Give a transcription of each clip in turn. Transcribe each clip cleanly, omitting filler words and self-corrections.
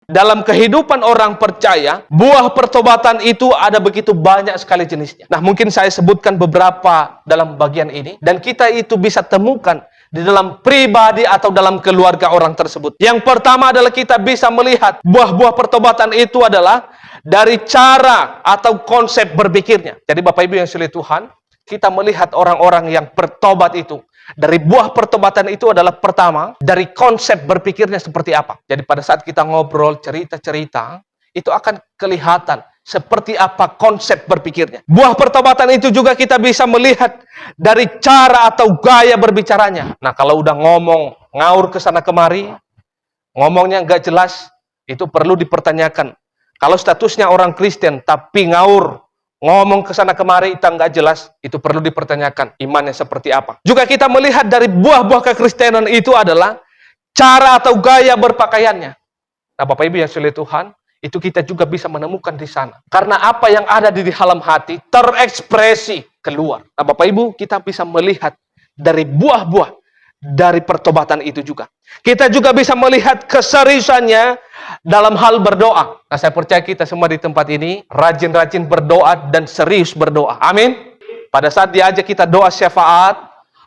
dalam kehidupan orang percaya, buah pertobatan itu ada begitu banyak sekali jenisnya. Nah, mungkin saya sebutkan beberapa dalam bagian ini, dan kita itu bisa temukan di dalam pribadi atau dalam keluarga orang tersebut. Yang pertama adalah kita bisa melihat buah-buah pertobatan itu adalah dari cara atau konsep berpikirnya. Jadi Bapak Ibu yang silih Tuhan, kita melihat orang-orang yang bertobat itu, dari buah pertobatan itu adalah pertama, dari konsep berpikirnya seperti apa. Jadi pada saat kita ngobrol, cerita-cerita, itu akan kelihatan seperti apa konsep berpikirnya. Buah pertobatan itu juga kita bisa melihat dari cara atau gaya berbicaranya. Nah, kalau udah ngomong, ngaur ke sana kemari, ngomongnya nggak jelas, itu perlu dipertanyakan. Kalau statusnya orang Kristen, tapi ngaur, ngomong ke sana kemari, itu nggak jelas, itu perlu dipertanyakan imannya seperti apa. Juga kita melihat dari buah-buah kekristenan itu adalah cara atau gaya berpakaiannya. Nah, Bapak Ibu yang silih Tuhan, itu kita juga bisa menemukan di sana. Karena apa yang ada di dalam hati terekspresi keluar. Nah, Bapak Ibu, kita bisa melihat dari buah-buah dari pertobatan itu juga. Kita juga bisa melihat keseriusannya dalam hal berdoa. Nah, saya percaya kita semua di tempat ini rajin-rajin berdoa dan serius berdoa. Amin. Pada saat diajak kita doa syafaat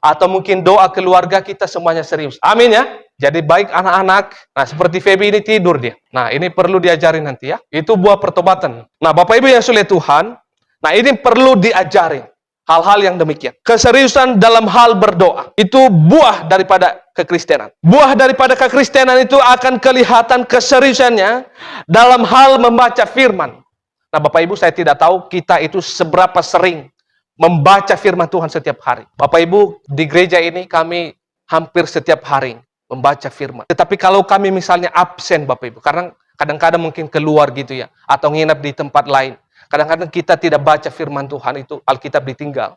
atau mungkin doa keluarga, kita semuanya serius. Amin ya. Jadi baik anak-anak. Nah, seperti Feby ini tidur dia. Nah, ini perlu diajarin nanti ya. Itu buah pertobatan. Nah, Bapak Ibu yang silih Tuhan, nah ini perlu diajarin. Hal-hal yang demikian. Keseriusan dalam hal berdoa. Itu buah daripada kekristenan. Buah daripada kekristenan itu akan kelihatan keseriusannya dalam hal membaca firman. Nah, Bapak Ibu, saya tidak tahu kita itu seberapa sering membaca firman Tuhan setiap hari. Bapak Ibu, di gereja ini kami hampir setiap hari membaca firman. Tetapi kalau kami misalnya absen, Bapak Ibu, karena kadang-kadang mungkin keluar gitu ya, atau nginap di tempat lain. Kadang-kadang kita tidak baca firman Tuhan itu, Alkitab ditinggal.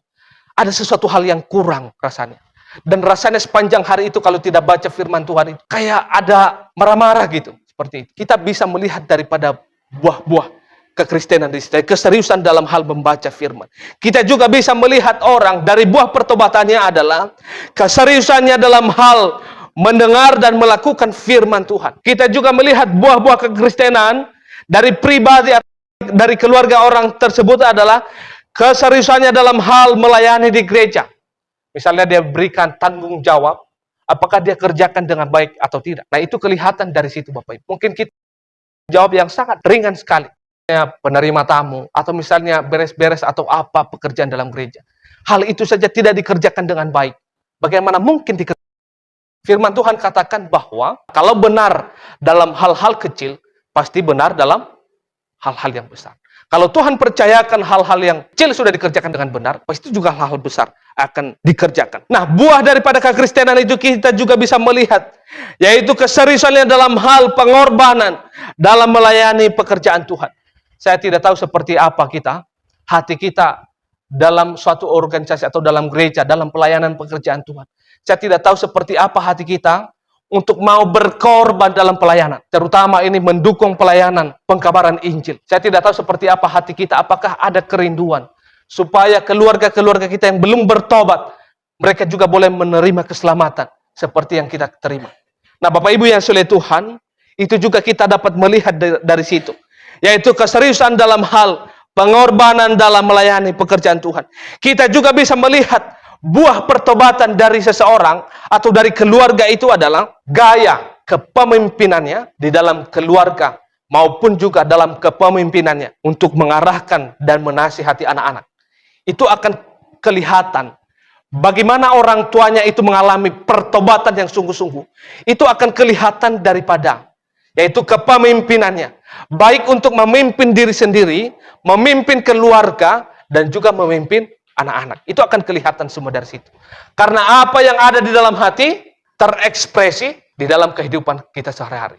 Ada sesuatu hal yang kurang rasanya. Dan rasanya sepanjang hari itu kalau tidak baca firman Tuhan itu, kayak ada marah-marah gitu. Seperti itu. Kita bisa melihat daripada buah-buah kekristenan di situ, keseriusan dalam hal membaca firman. Kita juga bisa melihat orang dari buah pertobatannya adalah keseriusannya dalam hal mendengar dan melakukan firman Tuhan. Kita juga melihat buah-buah kekristenan dari pribadi dari keluarga orang tersebut adalah keseriusannya dalam hal melayani di gereja. Misalnya dia berikan tanggung jawab, apakah dia kerjakan dengan baik atau tidak. Nah, itu kelihatan dari situ Bapak Ibu. Mungkin kita jawab yang sangat ringan sekali. Penerima tamu, atau misalnya beres-beres atau apa pekerjaan dalam gereja. Hal itu saja tidak dikerjakan dengan baik. Bagaimana mungkin dikerjakan? Firman Tuhan katakan bahwa kalau benar dalam hal-hal kecil, pasti benar dalam hal-hal yang besar. Kalau Tuhan percayakan hal-hal yang kecil sudah dikerjakan dengan benar, pasti juga hal-hal besar akan dikerjakan. Nah, buah daripada kekristenan itu kita juga bisa melihat, yaitu keseriusannya dalam hal pengorbanan dalam melayani pekerjaan Tuhan. Saya tidak tahu seperti apa hati kita dalam suatu organisasi atau dalam gereja, dalam pelayanan pekerjaan Tuhan. Saya tidak tahu seperti apa hati kita untuk mau berkorban dalam pelayanan. Terutama ini mendukung pelayanan pengkabaran Injil. Saya tidak tahu seperti apa hati kita, apakah ada kerinduan supaya keluarga-keluarga kita yang belum bertobat, mereka juga boleh menerima keselamatan seperti yang kita terima. Nah, Bapak Ibu yang silih Tuhan, itu juga kita dapat melihat dari situ. Yaitu keseriusan dalam hal pengorbanan dalam melayani pekerjaan Tuhan. Kita juga bisa melihat buah pertobatan dari seseorang atau dari keluarga itu adalah gaya kepemimpinannya di dalam keluarga maupun juga dalam kepemimpinannya untuk mengarahkan dan menasihati anak-anak. Itu akan kelihatan bagaimana orang tuanya itu mengalami pertobatan yang sungguh-sungguh. Itu akan kelihatan daripada yaitu kepemimpinannya. Baik untuk memimpin diri sendiri, memimpin keluarga, dan juga memimpin anak-anak. Itu akan kelihatan semua dari situ. Karena apa yang ada di dalam hati terekspresi di dalam kehidupan kita sehari-hari.